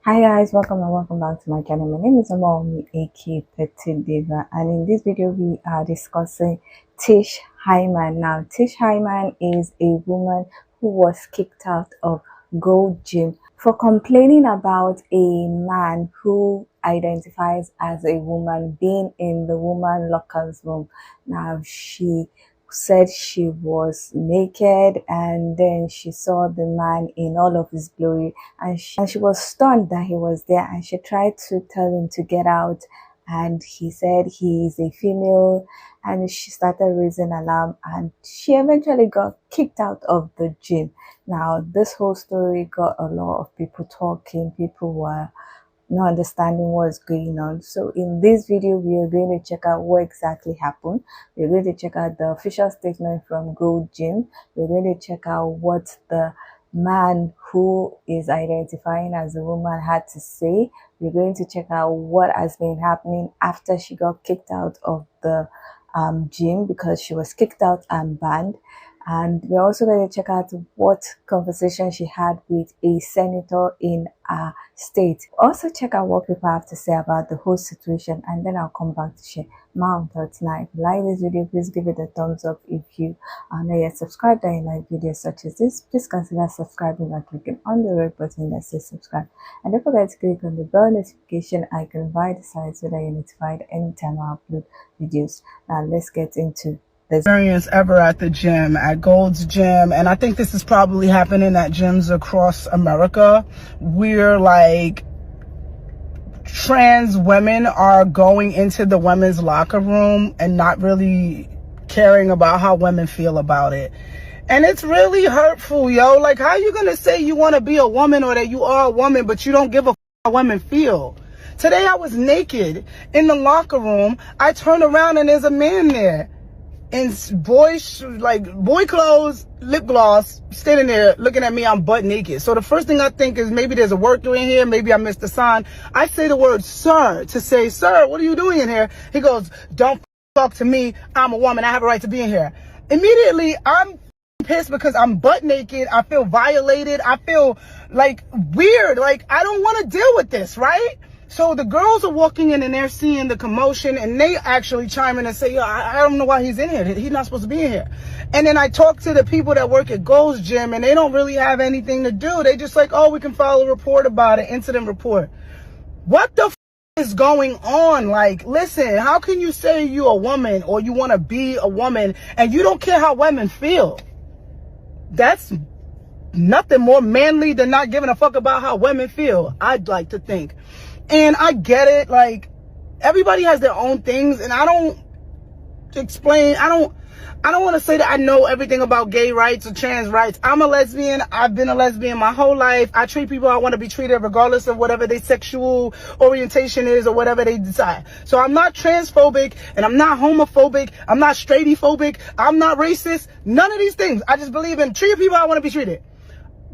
Hi guys, welcome and welcome back to my channel. My name is Omomi aka Petite Diva, and in this video we are discussing Tish Hyman. Now, Tish Hyman is a woman who was kicked out of Gold Gym for complaining about a man who identifies as a woman being in the woman lockers room. Now, she said she was naked and then she saw the man in all of his glory, and she was stunned that he was there, and she tried to tell him to get out, and he said he is a female, and she started raising alarm, and she eventually got kicked out of the gym. Now, this whole story got a lot of people talking. People were not understanding what's going on. So in this video, we are going to check out what exactly happened. We're going to check out the official statement from Gold Gym. We're going to check out what the man who is identifying as a woman had to say. We're going to check out what has been happening after she got kicked out of the gym, because she was kicked out and banned. And we're also going to check out what conversation she had with a senator in a state. Also check out what people have to say about the whole situation, and then I'll come back to share my own thoughts. Now, if you like this video, please give it a thumbs up. If you are not yet subscribed and you like videos such as this, please consider subscribing by clicking on the red button that says subscribe. And don't forget to click on the bell notification icon by the side so that you're notified anytime I upload videos. Now, let's get into experience ever at the gym, at Gold's Gym, and I think this is probably happening at gyms across America, where like trans women are going into the women's locker room and not really caring about how women feel about it. And it's really hurtful, yo. Like, how you gonna say you want to be a woman or that you are a woman, but you don't give a f how women feel? Today I was naked in the locker room. I turn around and there's a man there in boy clothes, lip gloss, standing there looking at me. I'm butt naked. So the first thing I think is maybe there's a worker in here. Maybe I missed a sign. I say the word sir to say, sir, what are you doing in here? He goes, don't talk to me. I'm a woman. I have a right to be in here. Immediately, I'm pissed because I'm butt naked. I feel violated. I feel like weird. Like, I don't want to deal with this, right? So the girls are walking in and they're seeing the commotion, and they actually chime in and say, yo, I don't know why he's in here. He's not supposed to be in here. And then I talk to the people that work at Gold's Gym, and they don't really have anything to do. They just like, oh, we can file a report about it, incident report. What the is going on? Like, listen, how can you say you're a woman or you want to be a woman and you don't care how women feel? That's nothing more manly than not giving a fuck about how women feel, I'd like to think. And I get it, like, everybody has their own things, and I don't want to say that I know everything about gay rights or trans rights. I'm a lesbian. I've been a lesbian my whole life. I treat people how I want to be treated regardless of whatever their sexual orientation is or whatever they decide. So I'm not transphobic, and I'm not homophobic. I'm not straightphobic. I'm not racist. None of these things. I just believe in treating people how I want to be treated.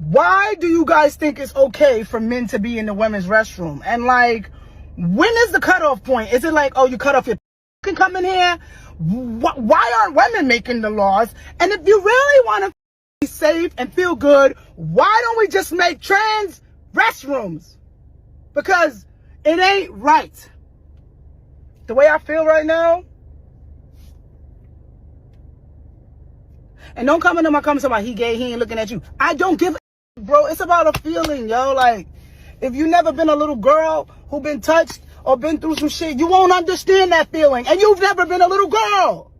Why do you guys think it's okay for men to be in the women's restroom? And like, when is the cutoff point? Is it like, oh, you cut off your can come in here? Why aren't women making the laws? And if you really want to be safe and feel good, why don't we just make trans restrooms? Because it ain't right. The way I feel right now. And don't come into my comments about he gay, he ain't looking at you. I don't give a bro. It's about a feeling, yo. Like, if you never been a little girl who been touched or been through some shit, you won't understand that feeling. And you've never been a little girl.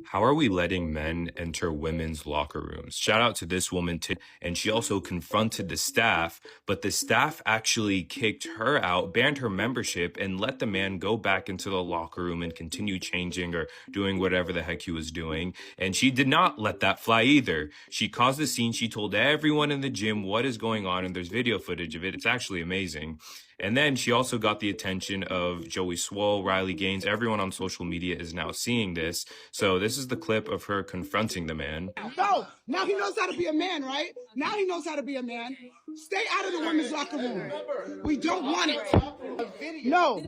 How are we letting men enter women's locker rooms? Shout out to this woman, and she also confronted the staff, but the staff actually kicked her out, banned her membership, and let the man go back into the locker room and continue changing or doing whatever the heck he was doing. And she did not let that fly either. She caused a scene. She told everyone in the gym what is going on, and there's video footage of it. It's actually amazing. And then she also got the attention of Joey Swole, Riley Gaines. Everyone on social media is now seeing this. So this is the clip of her confronting the man. No, now he knows how to be a man, right? Now he knows how to be a man. Stay out of the women's locker room. We don't want it. No.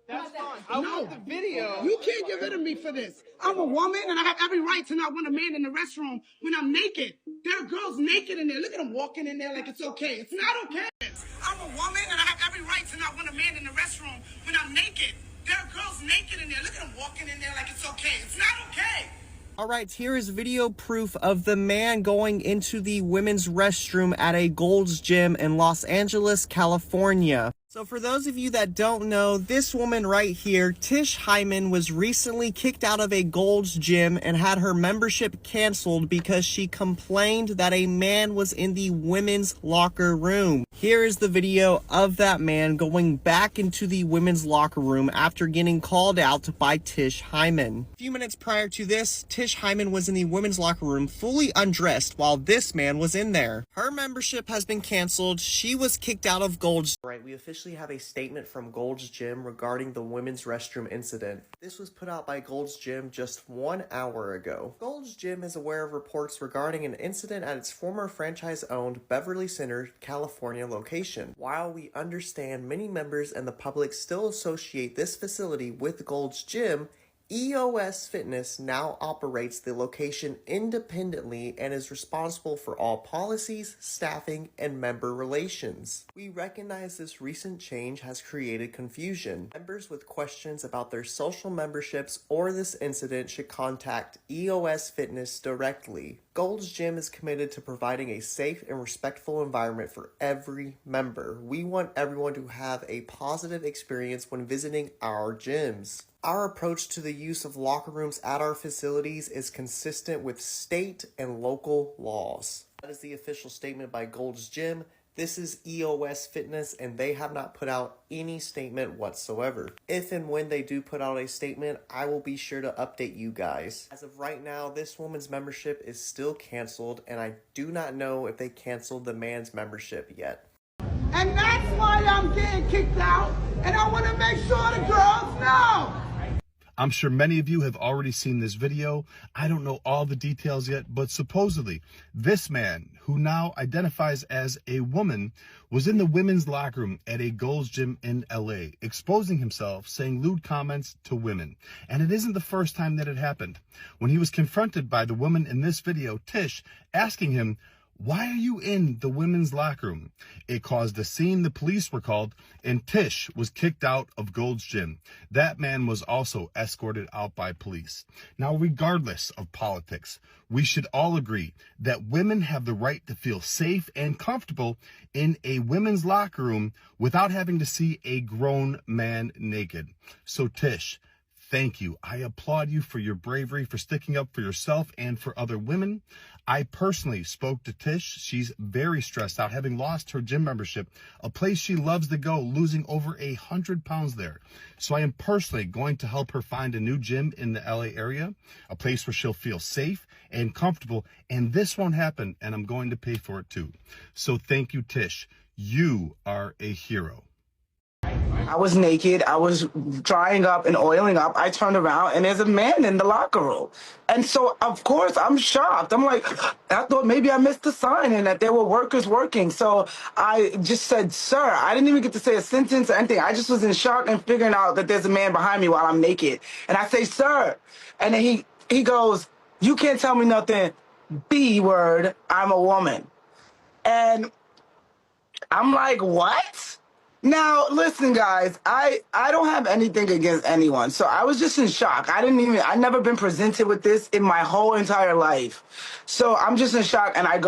That's fine. I want the video. You can't get rid of me for this. I'm a woman, and I have every right to not want a man in the restroom when I'm naked. There are girls naked in there. Look at them walking in there like it's okay. It's not okay. I'm a woman and I have every right to not want a man in the restroom when I'm naked. There are girls naked in there. Look at them walking in there like it's okay. It's not okay. All right, here is video proof of the man going into the women's restroom at a Gold's Gym in Los Angeles, California. So for those of you that don't know, this woman right here, Tish Hyman, was recently kicked out of a Gold's Gym and had her membership canceled because she complained that a man was in the women's locker room. Here is the video of that man going back into the women's locker room after getting called out by Tish Hyman. A few minutes prior to this, Tish Hyman was in the women's locker room fully undressed while this man was in there. Her membership has been canceled. She was kicked out of Gold's. Right, we officially have a statement from Gold's Gym regarding the women's restroom incident. This was put out by Gold's Gym just 1 hour ago. Gold's Gym is aware of reports regarding an incident at its former franchise-owned Beverly Center, California location. While we understand many members and the public still associate this facility with Gold's Gym, EOS Fitness now operates the location independently and is responsible for all policies, staffing, and member relations. We recognize this recent change has created confusion. Members with questions about their social memberships or this incident should contact EOS Fitness directly. Gold's Gym is committed to providing a safe and respectful environment for every member. We want everyone to have a positive experience when visiting our gyms. Our approach to the use of locker rooms at our facilities is consistent with state and local laws. That is the official statement by Gold's Gym. This is EOS Fitness, and they have not put out any statement whatsoever. If and when they do put out a statement, I will be sure to update you guys. As of right now, this woman's membership is still canceled, and I do not know if they canceled the man's membership yet. And that's why I'm getting kicked out, and I want to make sure the girls know. I'm sure many of you have already seen this video. I don't know all the details yet, but supposedly this man, who now identifies as a woman, was in the women's locker room at a Gold's Gym in LA, exposing himself, saying lewd comments to women. And it isn't the first time that it happened. When he was confronted by the woman in this video, Tish, asking him, "Why are you in the women's locker room?" It caused a scene. The police were called, and Tish was kicked out of Gold's Gym. That man was also escorted out by police. Now, regardless of politics, we should all agree that women have the right to feel safe and comfortable in a women's locker room without having to see a grown man naked. So, Tish, thank you. I applaud you for your bravery, for sticking up for yourself and for other women. I personally spoke to Tish. She's very stressed out, having lost her gym membership, a place she loves to go, losing over 100 pounds there. So I am personally going to help her find a new gym in the LA area, a place where she'll feel safe and comfortable. And this won't happen, and I'm going to pay for it too. So thank you, Tish. You are a hero. I was naked. I was drying up and oiling up. I turned around and there's a man in the locker room. And so, of course, I'm shocked. I'm like, I thought maybe I missed a sign and that there were workers working. So I just said, "Sir," I didn't even get to say a sentence or anything. I just was in shock and figuring out that there's a man behind me while I'm naked. And I say, "Sir." And then he goes, "You can't tell me nothing, B word, I'm a woman." And I'm like, what? Now, listen, guys, I don't have anything against anyone. So I was just in shock. I've never been presented with this in my whole entire life. So I'm just in shock, and I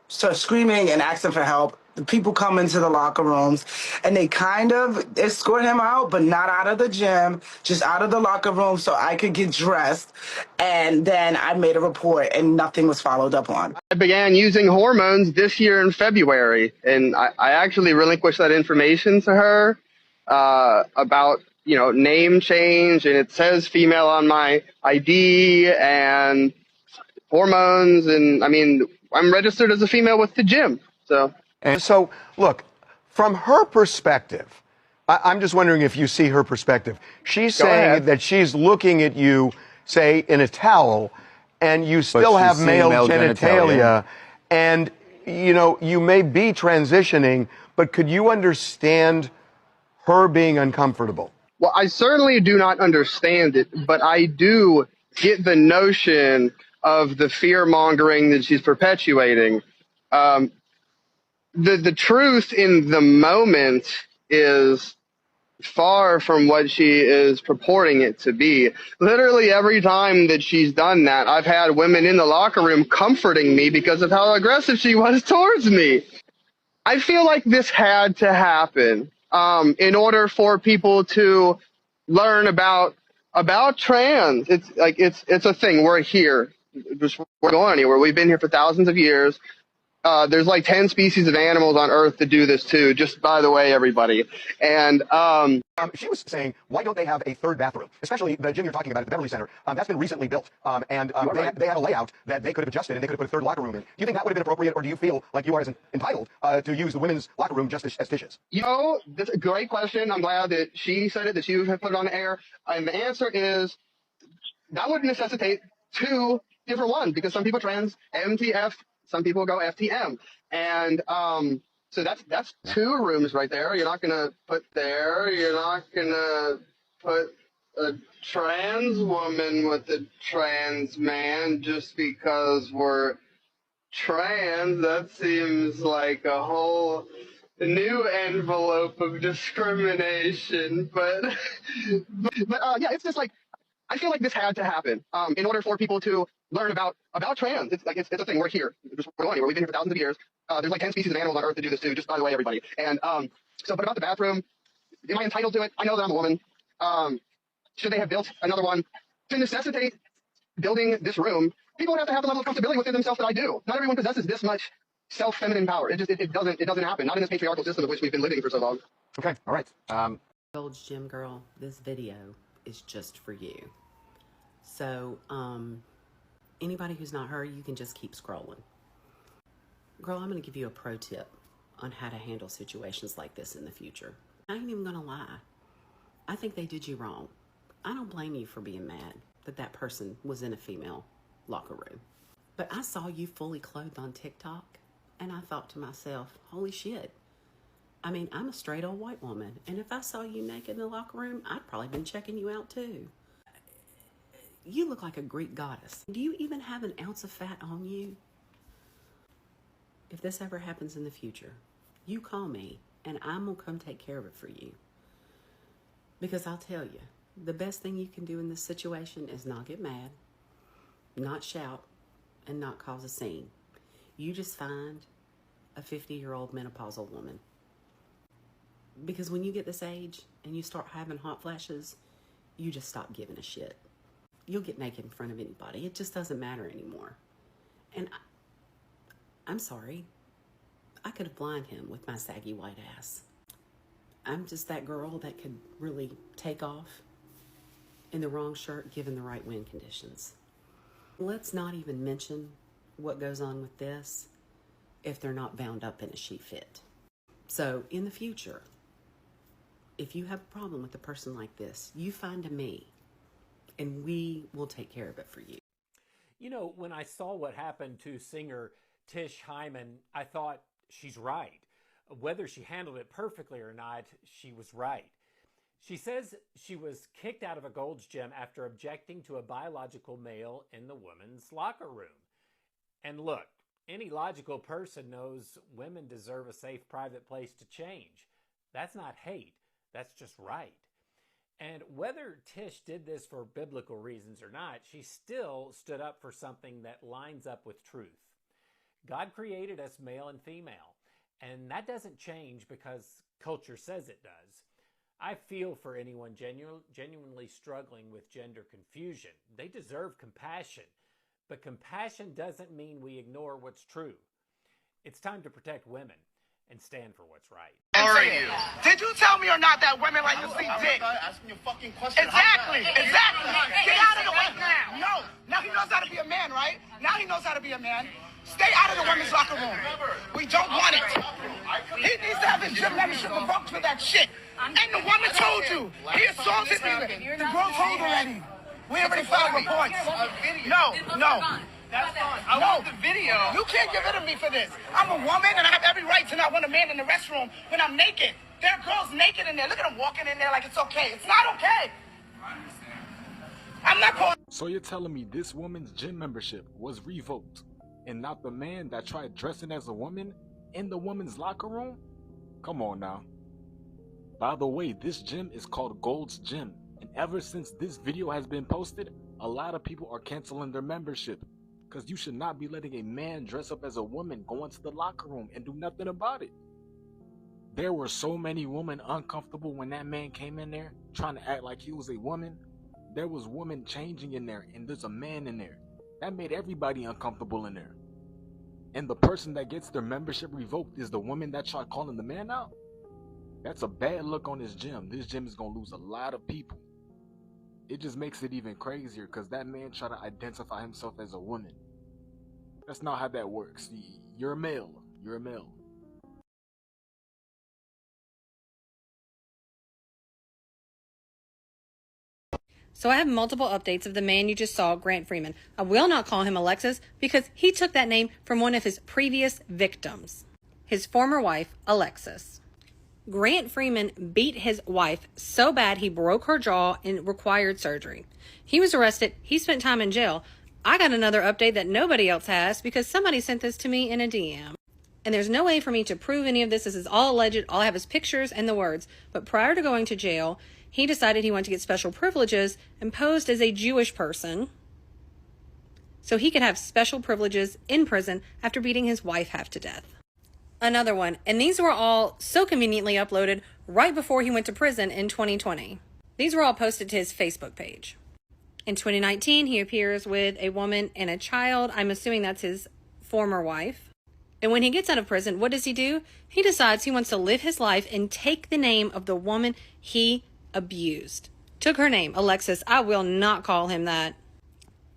start screaming and asking for help. The people come into the locker rooms, and they kind of escort him out, but not out of the gym, just out of the locker room so I could get dressed. And then I made a report, and nothing was followed up on. I began using hormones this year in February, and I actually relinquished that information to her about, name change, and it says female on my ID and hormones, and I'm registered as a female with the gym, so. And so, look, from her perspective, I'm just wondering if you see her perspective. She's saying that she's looking at you, say, in a towel, and you still have male genitalia, and, you may be transitioning, but could you understand her being uncomfortable? Well, I certainly do not understand it, but I do get the notion of the fear-mongering that she's perpetuating. the truth in the moment is far from what she is purporting it to be. Literally every time that she's done that, I've had women in the locker room comforting me because of how aggressive she was towards me. I feel like this had to happen in order for people to learn about trans. It's like it's a thing. We're here. We're going anywhere. We've been here for thousands of years. There's like 10 species of animals on Earth that do this too, just by the way, everybody. And she was saying, why don't they have a third bathroom? Especially the gym you're talking about at the Beverly Center. That's been recently built. They had a layout that they could have adjusted and they could have put a third locker room in. Do you think that would have been appropriate, or do you feel like you are entitled to use the women's locker room just as Tish's? That's a great question. I'm glad that she said it, that she put it on the air. And the answer is that would necessitate two different ones, because some people trans MTF, some people go FTM. And so that's two rooms right there. You're not gonna put a trans woman with a trans man just because we're trans. That seems like a whole new envelope of discrimination. But yeah, it's just like, I feel like this had to happen in order for people to learn about trans. It's like it's a thing. We're here. We're going anywhere. We've been here for thousands of years. There's like 10 species of animals on Earth that do this too, just by the way, everybody. And but about the bathroom, am I entitled to it? I know that I'm a woman. Should they have built another one to necessitate building this room? People would have to have the level of comfortability within themselves that I do. Not everyone possesses this much self-feminine power. It doesn't happen. Not in this patriarchal system of which we've been living for so long. Okay, all right. Gold's Gym Girl, this video is just for you. So, anybody who's not her, you can just keep scrolling. Girl, I'm going to give you a pro tip on how to handle situations like this in the future. I ain't even going to lie. I think they did you wrong. I don't blame you for being mad that that person was in a female locker room. But I saw you fully clothed on TikTok, and I thought to myself, holy shit. I mean, I'm a straight old white woman, and if I saw you naked in the locker room, I'd probably been checking you out too. You look like a Greek goddess. Do you even have an ounce of fat on you? If this ever happens in the future, you call me, and I'm gonna come take care of it for you. Because I'll tell you, the best thing you can do in this situation is not get mad, not shout, and not cause a scene. You just find a 50-year-old menopausal woman. Because when you get this age and you start having hot flashes, you just stop giving a shit. You'll get naked in front of anybody. It just doesn't matter anymore. And I'm sorry. I could have blinded him with my saggy white ass. I'm just that girl that could really take off in the wrong shirt given the right wind conditions. Let's not even mention what goes on with this if they're not bound up in a sheet fit. So in the future, if you have a problem with a person like this, you find me and we will take care of it for you. You know, when I saw what happened to singer Tish Hyman, I thought she's right. Whether she handled it perfectly or not, she was right. She says she was kicked out of a Gold's Gym after objecting to a biological male in the women's locker room. And look, any logical person knows women deserve a safe, private place to change. That's not hate. That's just right. And whether Tish did this for biblical reasons or not, she still stood up for something that lines up with truth. God created us male and female, and that doesn't change because culture says it does. I feel for anyone genuinely struggling with gender confusion. They deserve compassion, but compassion doesn't mean we ignore what's true. It's time to protect women and stand for what's right. Are you? Did you tell me or not that women like to see dick? I'm asking you a fucking question. Exactly. Get out of the way now. No. Now he knows how to be a man, right? Now he knows how to be a man. Stay out of the women's locker room. We don't want it. He needs to have his gym membership revoked for that shit. And the woman told you. He assaulted me. The girl told already. We already filed reports. No. That's fine. I want the video. You can't get rid of me for this. I'm a woman and I have every right to not want a man in the restroom when I'm naked. There are girls naked in there. Look at them walking in there like it's okay. It's not okay. I understand. I'm not calling. So you're telling me this woman's gym membership was revoked and not the man that tried dressing as a woman in the women's locker room? Come on now. By the way, this gym is called Gold's Gym, and ever since this video has been posted, a lot of people are canceling their membership, because you should not be letting a man dress up as a woman go into the locker room and do nothing about it. There were so many women uncomfortable when that man came in there trying to act like he was a woman. There was women changing in there, and there's a man in there. That made everybody uncomfortable in there. And the person that gets their membership revoked is the woman that tried calling the man out. That's a bad look on this gym. This gym is going to lose a lot of people. It just makes it even crazier because that man tried to identify himself as a woman. That's not how that works. You're a male. You're a male. So I have multiple updates of the man you just saw, Grant Freeman. I will not call him Alexis because he took that name from one of his previous victims, his former wife, Alexis. Grant Freeman beat his wife so bad he broke her jaw and required surgery. He was arrested. He spent time in jail. I got another update that nobody else has because somebody sent this to me in a DM. And there's no way for me to prove any of this. This is all alleged. All I have is pictures and the words. But prior to going to jail, he decided he wanted to get special privileges and posed as a Jewish person so he could have special privileges in prison after beating his wife half to death. Another one, and these were all so conveniently uploaded right before he went to prison in 2020. These were all posted to his Facebook page. In 2019, he appears with a woman and a child. I'm assuming that's his former wife. And when he gets out of prison, what does he do? He decides he wants to live his life and take the name of the woman he abused. Took her name, Alexis. I will not call him that.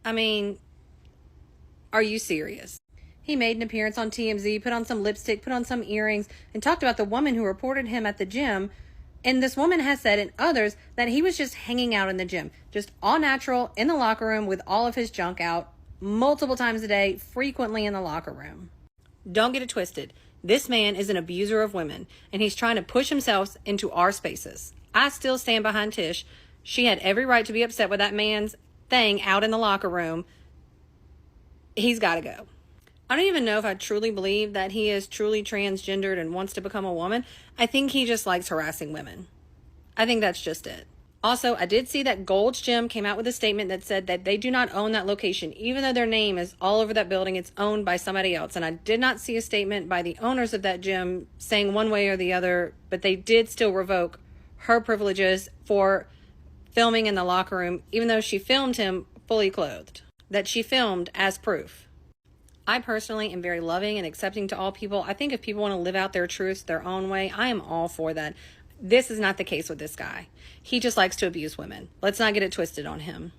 I mean, are you serious? He made an appearance on TMZ, put on some lipstick, put on some earrings, and talked about the woman who reported him at the gym. And this woman has said, and others, that he was just hanging out in the gym, just all natural in the locker room with all of his junk out multiple times a day, frequently in the locker room. Don't get it twisted. This man is an abuser of women, and he's trying to push himself into our spaces. I still stand behind Tish. She had every right to be upset with that man's thing out in the locker room. He's got to go. I don't even know if I truly believe that he is truly transgendered and wants to become a woman. I think he just likes harassing women. I think that's just it. Also, I did see that Gold's Gym came out with a statement that said that they do not own that location. Even though their name is all over that building, it's owned by somebody else. And I did not see a statement by the owners of that gym saying one way or the other, but they did still revoke her privileges for filming in the locker room, even though she filmed him fully clothed, that she filmed as proof. I personally am very loving and accepting to all people. I think if people want to live out their truths their own way, I am all for that. This is not the case with this guy. He just likes to abuse women. Let's not get it twisted on him.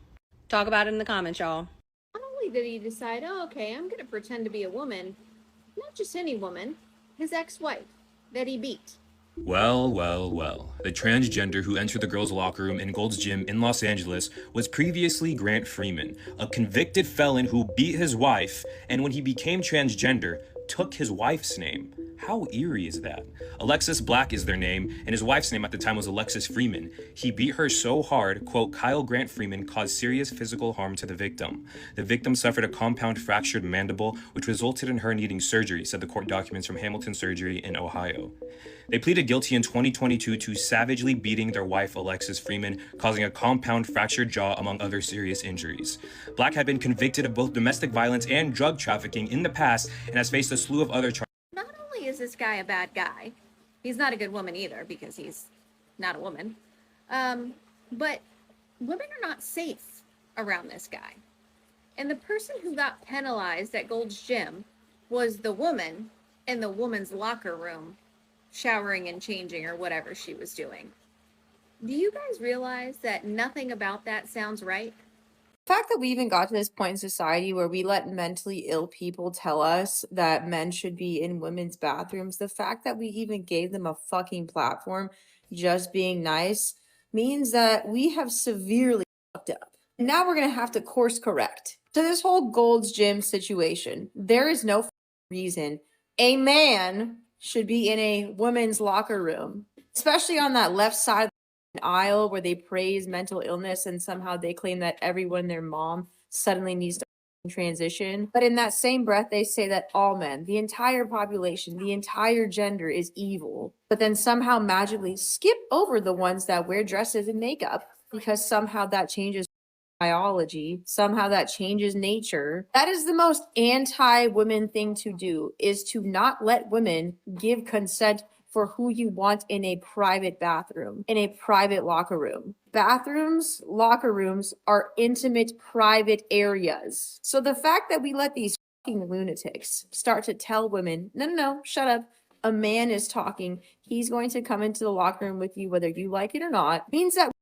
Talk about it in the comments, y'all. Not only did he decide, oh, okay, I'm going to pretend to be a woman, not just any woman, his ex-wife that he beat. Well, well, well. The transgender who entered the girls' locker room in Gold's Gym in Los Angeles was previously Grant Freeman, a convicted felon who beat his wife, and when he became transgender, took his wife's name. How eerie is that? Alexis Black is their name, and his wife's name at the time was Alexis Freeman. He beat her so hard, quote, Kyle Grant Freeman caused serious physical harm to the victim. The victim suffered a compound fractured mandible, which resulted in her needing surgery, said the court documents from Hamilton Surgery in Ohio. They pleaded guilty in 2022 to savagely beating their wife, Alexis Freeman, causing a compound fractured jaw, among other serious injuries. Black had been convicted of both domestic violence and drug trafficking in the past and has faced a slew of other charges. Not only is this guy a bad guy, he's not a good woman either because he's not a woman, but women are not safe around this guy. And the person who got penalized at Gold's Gym was the woman in the woman's locker room showering and changing or whatever she was doing. Do you guys realize that nothing about that sounds right? The fact that we even got to this point in society where we let mentally ill people tell us that men should be in women's bathrooms, the fact that we even gave them a fucking platform just being nice means that we have severely fucked up. And now we're going to have to course correct. So this whole Gold's Gym situation, there is no reason a man should be in a women's locker room, especially on that left side of the aisle where they praise mental illness and somehow they claim that everyone, their mom, suddenly needs to transition. But in that same breath, they say that all men, the entire population, the entire gender is evil. But then somehow magically skip over the ones that wear dresses and makeup because somehow that changes biology, somehow that changes nature. That is the most anti-women thing to do, is to not let women give consent for who you want in a private bathroom, in a private locker room. Bathrooms, locker rooms are intimate private areas. So the fact that we let these fucking lunatics start to tell women, no, shut up. A man is talking. He's going to come into the locker room with you whether you like it or not, means that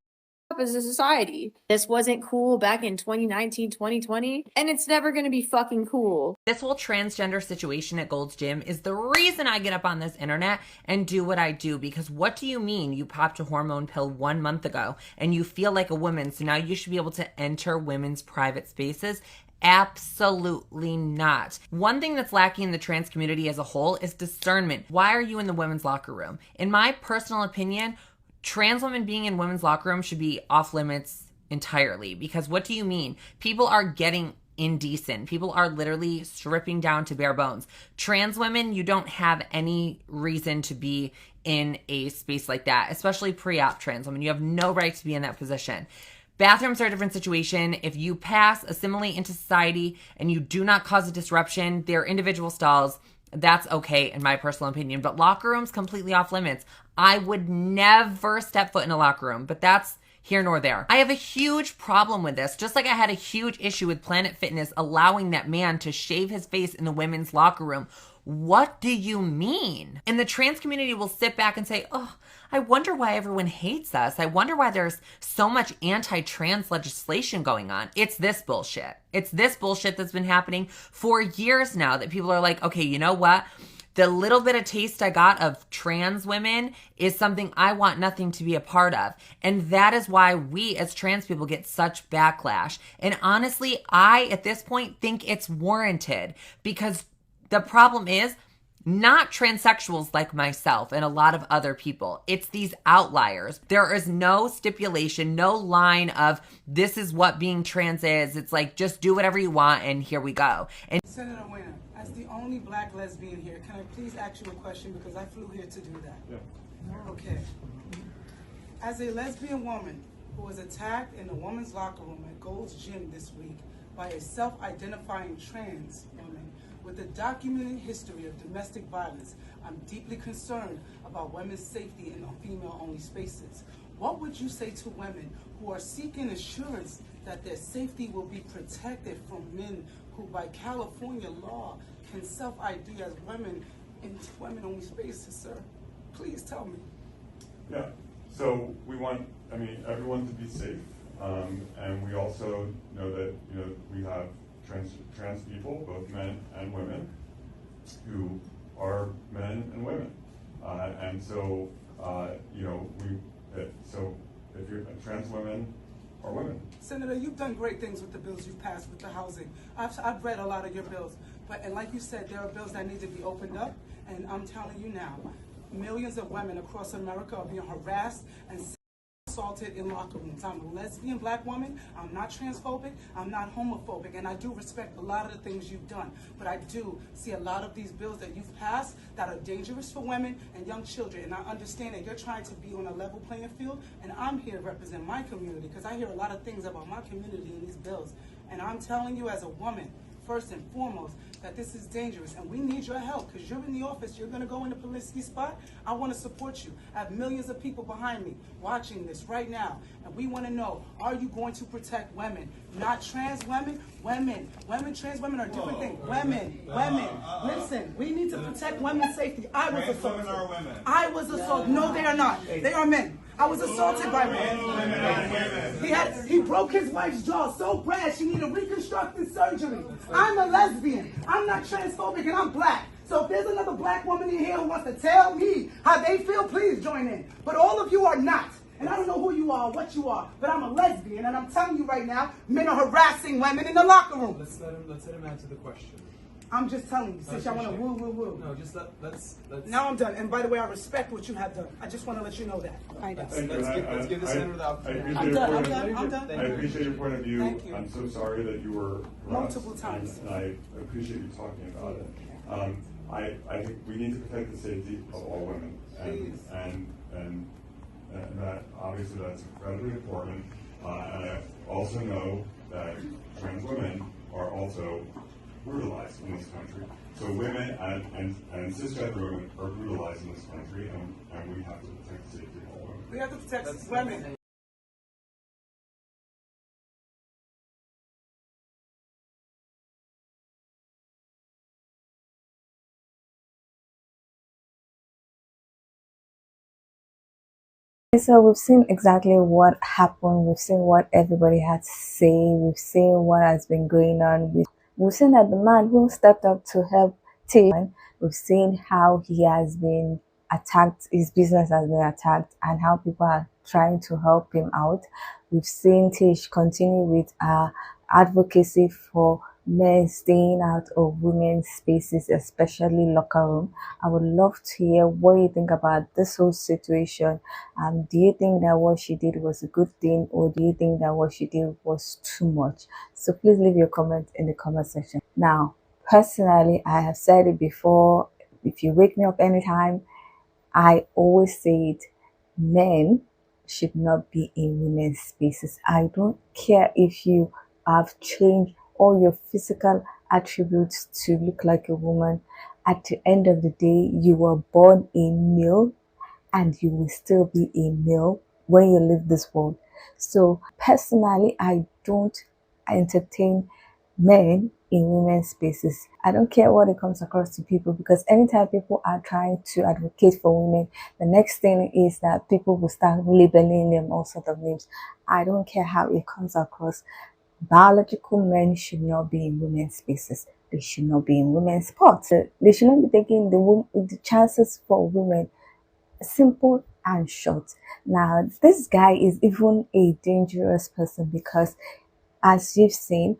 as a society. This wasn't cool back in 2019, 2020, and it's never going to be fucking cool. This whole transgender situation at Gold's Gym is the reason I get up on this internet and do what I do, because what do you mean you popped a hormone pill 1 month ago and you feel like a woman, so now you should be able to enter women's private spaces? Absolutely not. One thing that's lacking in the trans community as a whole is discernment. Why are you in the women's locker room? In my personal opinion, trans women being in women's locker rooms should be off limits entirely, because what do you mean? People are getting indecent. People are literally stripping down to bare bones. Trans women, you don't have any reason to be in a space like that, especially pre-op trans women. You have no right to be in that position. Bathrooms are a different situation. If you pass, assimilate into society, and you do not cause a disruption, they're individual stalls. That's okay in my personal opinion, but locker rooms completely off limits. I would never step foot in a locker room, but that's here nor there. I have a huge problem with this, just like I had a huge issue with Planet Fitness allowing that man to shave his face in the women's locker room. What do you mean? And the trans community will sit back and say, oh, I wonder why everyone hates us. I wonder why there's so much anti-trans legislation going on. It's this bullshit. It's this bullshit that's been happening for years now, that people are like, okay, you know what? The little bit of taste I got of trans women is something I want nothing to be a part of. And that is why we as trans people get such backlash. And honestly, I, at this point, think it's warranted, because the problem is not transsexuals like myself and a lot of other people. It's these outliers. There is no stipulation, no line of this is what being trans is. It's like, just do whatever you want and here we go. And Senator Winner, as the only black lesbian here, can I please ask you a question, because I flew here to do that? Yeah. Okay. As a lesbian woman who was attacked in the women's locker room at Gold's Gym this week by a self-identifying trans woman with a documented history of domestic violence, I'm deeply concerned about women's safety in female-only spaces. What would you say to women who are seeking assurance that their safety will be protected from men who, by California law, can self-ID as women in women-only spaces, sir? Please tell me. Yeah, so we want, everyone to be safe, and we also know that, we have trans people, both men and women, who are men and women, and so so if you're trans women are women. Senator, you've done great things with the bills you've passed with the housing. I've read a lot of your bills, and like you said, there are bills that need to be opened up, and I'm telling you now, millions of women across America are being harassed and assaulted in locker rooms. I'm a lesbian black woman. I'm not transphobic. I'm not homophobic. And I do respect a lot of the things you've done. But I do see a lot of these bills that you've passed that are dangerous for women and young children. And I understand that you're trying to be on a level playing field. And I'm here to represent my community, because I hear a lot of things about my community in these bills. And I'm telling you as a woman, first and foremost, that this is dangerous, and we need your help, because you're in the office, you're gonna go in the Polinsky spot. I wanna support you. I have millions of people behind me watching this right now, and we wanna know, are you going to protect women? Not trans women, women. Trans women are different things. Women. Listen, we need to protect women's safety. I was assaulted. I was assaulted. No, they are not. They are men. I was assaulted by men. He broke his wife's jaw so bad she needed reconstructive surgery. I'm a lesbian. I'm not transphobic, and I'm black. So if there's another black woman in here who wants to tell me how they feel, please join in. But all of you are not. And I don't know who you are, what you are, but I'm a lesbian, and I'm telling you right now, men are harassing women in the locker room. Let's let him answer the question. I'm just telling you, since y'all want to woo. No, just let's. Now I'm done. And by the way, I respect what you have done. I just want to let you know that. Let's give the senator the opportunity. I'm done. I appreciate your point of view. Thank you. I'm so sorry that you were harassed, Multiple times. and I appreciate you talking about it. I think we need to protect the safety of all women, and that obviously that's incredibly important. And I also know that trans women are also brutalized in this country. So women and cisgender women are brutalized in this country, and we have to protect the safety of all women. We have to protect women. So we've seen exactly what happened. We've seen what everybody had to say. We've seen what has been going on. We've seen that the man who stepped up to help Tish, we've seen how he has been attacked, his business has been attacked, and how people are trying to help him out. We've seen Tish continue with advocacy for men staying out of women's spaces, especially locker room. I would love to hear what you think about this whole situation. Do you think that what she did was a good thing, or do you think that what she did was too much? So please leave your comment in the comment section. Now, personally, I have said it before. If you wake me up anytime, I always say it: men should not be in women's spaces. I don't care if you have changed all your physical attributes to look like a woman. At the end of the day, you were born a male, and you will still be a male when you leave this world. So personally, I don't entertain men in women's spaces. I don't care what it comes across to people, because anytime people are trying to advocate for women, the next thing is that people will start labeling them all sorts of names. I don't care how it comes across. Biological men should not be in women's spaces. They should not be in women's sports. They should not be taking the chances for women. Simple and short. Now, this guy is even a dangerous person, because as you've seen,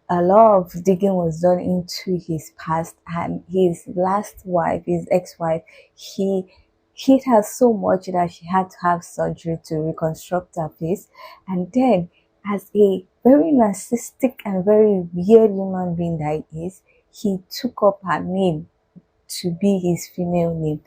a lot of digging was done into his past, and his last wife, his ex-wife, he hit her so much that she had to have surgery to reconstruct her face. And then, as a very narcissistic and very weird human being that he is, he took up her name to be his female name.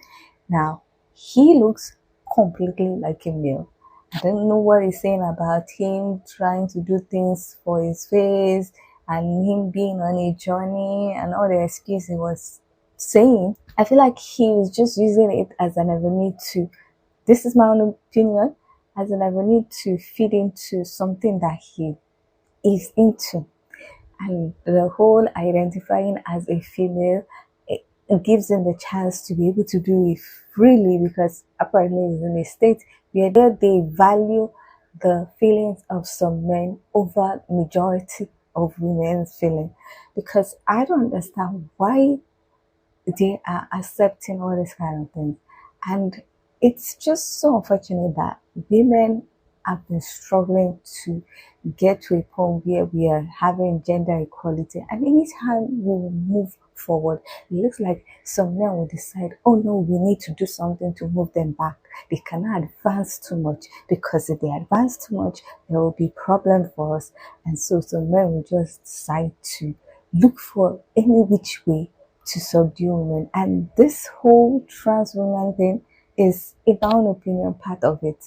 Now, he looks completely like a male. I don't know what he's saying about him trying to do things for his face and him being on a journey and all the excuses he was saying. I feel like he was just using it as an avenue to, this is my own opinion, as an avenue to feed into something that he is into. And the whole identifying as a female, it gives him the chance to be able to do it freely, because apparently he's in a state where they value the feelings of some men over majority of women's feeling. Because I don't understand why they are accepting all this kind of things. And it's just so unfortunate that women have been struggling to get to a point where we are having gender equality. And anytime we move forward, it looks like some men will decide, oh no, we need to do something to move them back. They cannot advance too much, because if they advance too much, there will be problem for us. And so some men will just decide to look for any which way to subdue women. And this whole trans woman thing is, in my own opinion, part of it.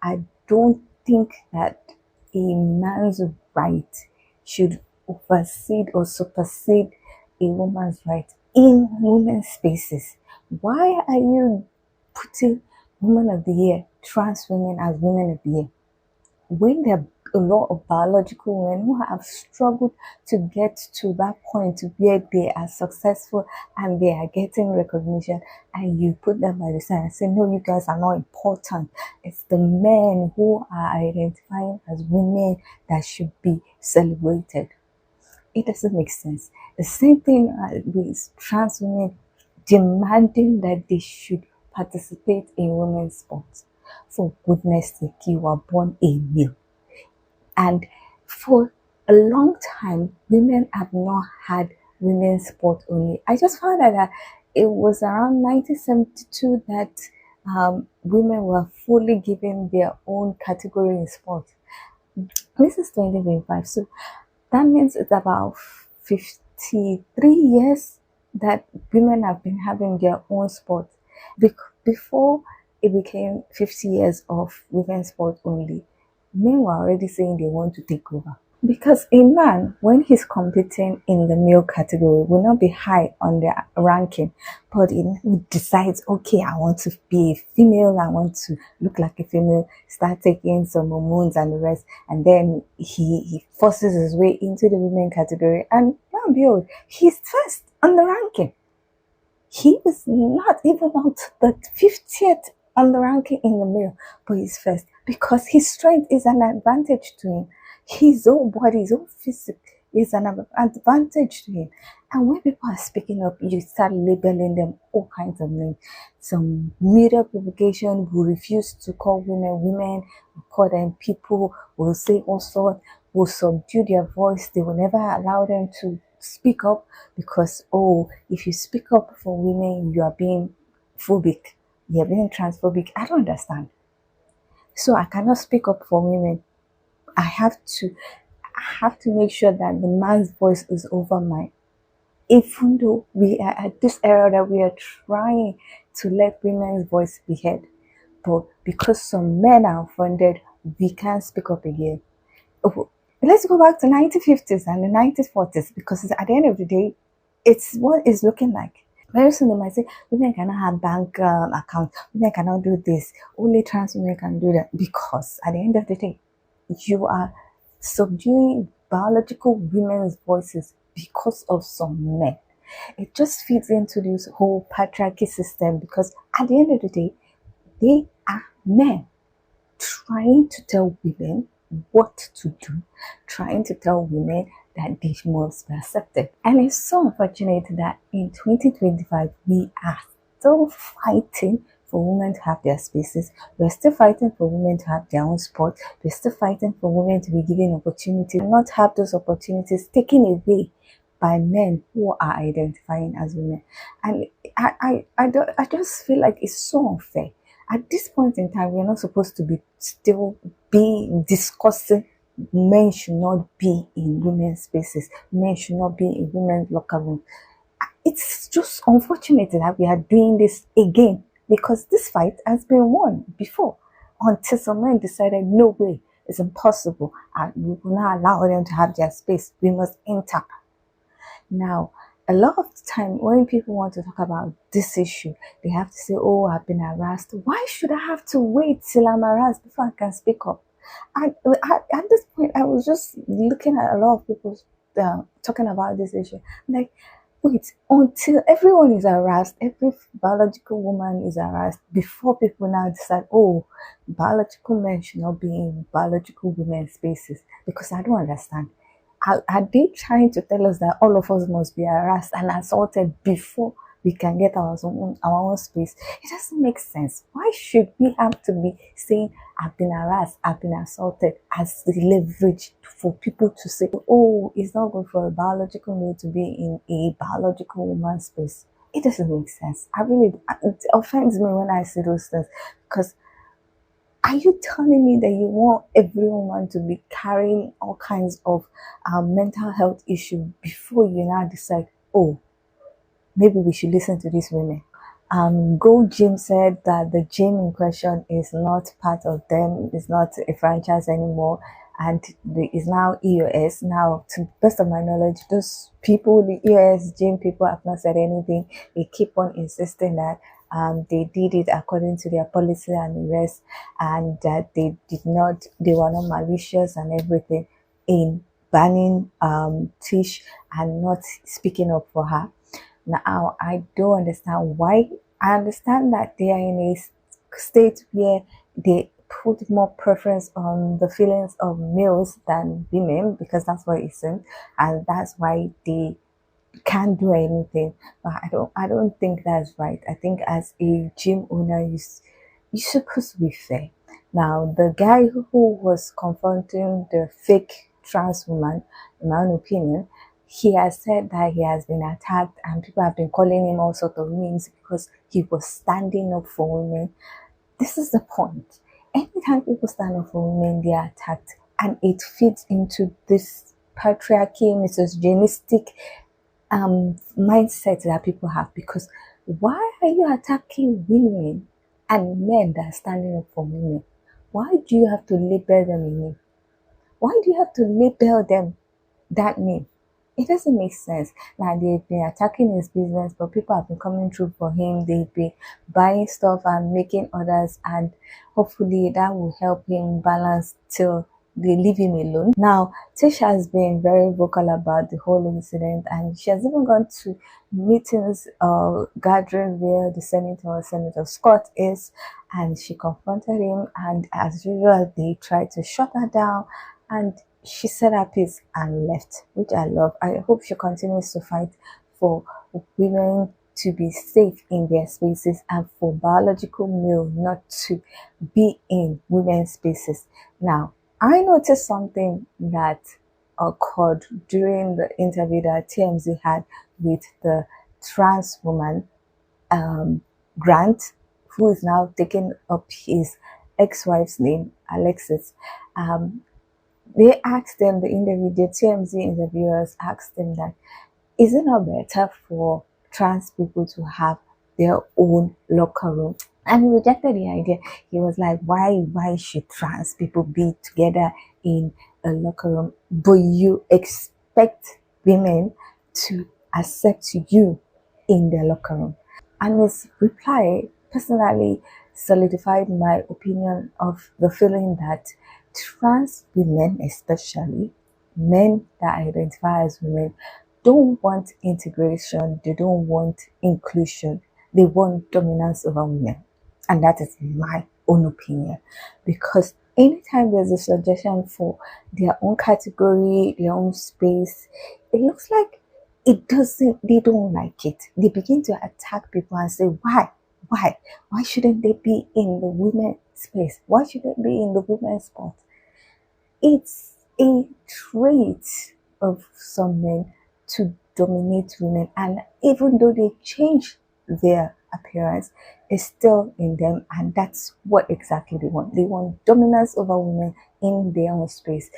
I don't think that a man's right should supersede or supersede a woman's right in women's spaces. Why are you putting Women of the Year, trans women as Women of the Year, when there are a lot of biological women who have struggled to get to that point where they are successful and they are getting recognition, and you put them by the side and say, no, you guys are not important. It's the men who are identifying as women that should be celebrated. It doesn't make sense. The same thing with trans women demanding that they should participate in women's sports. For goodness sake, you are born a male. And for a long time, women have not had women's sport only. I just found out that it was around 1972 that women were fully given their own category in sport. This is 2025, so that means it's about 53 years that women have been having their own sport. Before it became 50 years of women's sport only, men were already saying they want to take over. Because a man, when he's competing in the male category, will not be high on the ranking, but he decides, okay, I want to be a female, I want to look like a female, start taking some hormones and the rest, and then he forces his way into the women category, and lo and behold, he's first on the ranking. He was not even out the 50th on the ranking in the male, but he's first because his strength is an advantage to him. His whole body, his whole physique is an advantage to him. And when people are speaking up, you start labeling them all kinds of names. Some media publication will refuse to call women women, will call them people, will say all sorts, will subdue their voice. They will never allow them to speak up because, oh, if you speak up for women, you are being phobic, you're being transphobic. I don't understand. So I cannot speak up for women. I have to make sure that the man's voice is over mine. Even though we are at this era that we are trying to let women's voice be heard, but because some men are offended, we can't speak up again. Oh, let's go back to 1950s and the 1940s, because at the end of the day, it's what it's looking like. Very soon they might say, women cannot have bank accounts, women cannot do this, only trans women can do that, because at the end of the day, you are subduing biological women's voices because of some men. It just feeds into this whole patriarchy system, because at the end of the day, they are men trying to tell women what to do, trying to tell women that they must be accepted. And it's so unfortunate that in 2025, we are still fighting for women to have their spaces. We're still fighting for women to have their own sport. We're still fighting for women to be given opportunities, not have those opportunities taken away by men who are identifying as women. And I just feel like it's so unfair. At this point in time, we're not supposed to be discussing men should not be in women's spaces. Men should not be in women's locker room. It's just unfortunate that we are doing this again, because this fight has been won before, until some men decided, no way, it's impossible, and we will not allow them to have their space. We must enter. Now, a lot of the time when people want to talk about this issue, they have to say, oh, I've been harassed. Why should I have to wait till I'm harassed before I can speak up? At this point, I was just looking at a lot of people talking about this issue. Like, wait, until everyone is harassed, every biological woman is harassed, before people now decide, oh, biological men should not be in biological women's spaces. Because I don't understand. Are they trying to tell us that all of us must be harassed and assaulted before we can get our own space? It doesn't make sense. Why should we have to be saying, I've been harassed, I've been assaulted, as the leverage for people to say, oh, it's not good for a biological male to be in a biological woman's space? It doesn't make sense. It offends me when I see those things, because are you telling me that you want every woman to be carrying all kinds of mental health issues before you now decide, oh, maybe we should listen to these women? Gold Gym said that the gym in question is not part of them, it's not a franchise anymore, and is now EOS. Now, to the best of my knowledge, those people, the EOS gym people, have not said anything. They keep on insisting that they did it according to their policy and the rest, and that they were not malicious and everything in banning Tish and not speaking up for her. Now, I don't understand why. I understand that they are in a state where they put more preference on the feelings of males than women, because that's what it seems, and that's why they can't do anything. But I don't think that's right. I think as a gym owner, you're supposed to be fair. Now, the guy who was confronting the fake trans woman, in my own opinion, he has said that he has been attacked and people have been calling him all sorts of names because he was standing up for women. This is the point. Anytime people stand up for women, they are attacked, and it fits into this patriarchy, misogynistic mindset that people have. Because why are you attacking women and men that are standing up for women? Why do you have to label them a name? Why do you have to label them that name? It doesn't make sense. Now they've been attacking his business, but people have been coming through for him. They've been buying stuff and making orders, and hopefully that will help him balance till they leave him alone. Now, Tish has been very vocal about the whole incident, and she has even gone to meetings, gathering where the Senator Scott is, and she confronted him, and as usual, they tried to shut her down, and she said her piece and left, which I love. I hope she continues to fight for women to be safe in their spaces and for biological male not to be in women's spaces. Now, I noticed something that occurred during the interview that TMZ had with the trans woman, Grant, who is now taking up his ex-wife's name, Alexis. They asked them, the TMZ interviewers asked them that, is it not better for trans people to have their own locker room? And he rejected the idea. He was like, why should trans people be together in a locker room? But you expect women to accept you in their locker room. And his reply personally solidified my opinion of the feeling that trans women, especially men that identify as women, don't want integration, they don't want inclusion, they want dominance over women. And that is my own opinion, because anytime there's a suggestion for their own category, their own space, it looks like they don't like it. They begin to attack people and say, why shouldn't they be in the women's space? Why should they be in the women's sport? It's a trait of some men to dominate women, and even though they change their appearance, it's still in them, and that's what exactly they want. They want dominance over women in their own space,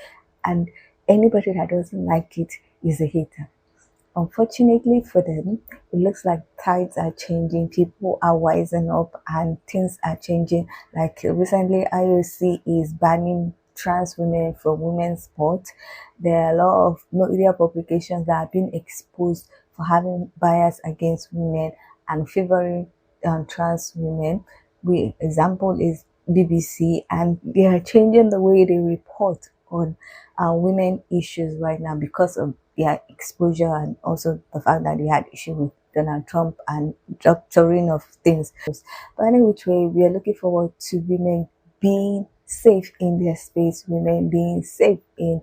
and anybody that doesn't like it is a hater. Unfortunately for them, it looks like tides are changing, people are wising up, and things are changing. Like recently, IOC is banning trans women from women's sport. There are a lot of media publications that have been exposed for having bias against women and favoring trans women. Example is BBC, and they are changing the way they report on women issues right now because of their exposure, and also the fact that they had issue with Donald Trump and doctoring of things. But anyway, which way, we are looking forward to women being safe in their space, women being safe in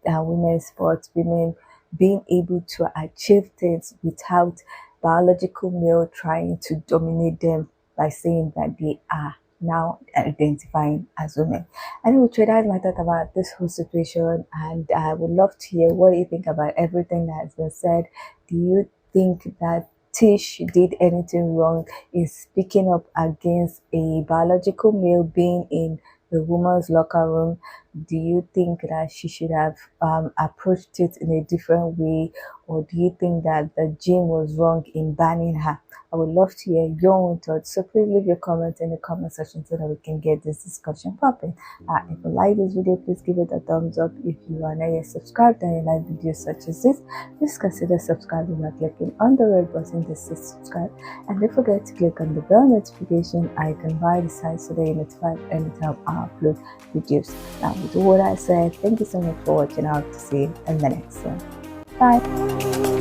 women's sports, women being able to achieve things without biological male trying to dominate them by saying that they are now identifying as women. Anyway, that's my thought about this whole situation, and I would love to hear what you think about everything that has been said. Do you think that Tish did anything wrong in speaking up against a biological male being in the woman's locker room? Do you think that she should have approached it in a different way, or do you think that the gym was wrong in banning her? I would love to hear your own thoughts, so please leave your comments in the comment section so that we can get this discussion popping. If you like this video, please give it a thumbs up. If you are not yet subscribed and you like videos such as this, please consider subscribing by clicking on the red button that says subscribe, and don't forget to click on the bell notification icon by the side so that you're notified anytime I upload videos. Now, with all that said, thank you so much for watching. I hope to see you in the next one. Bye.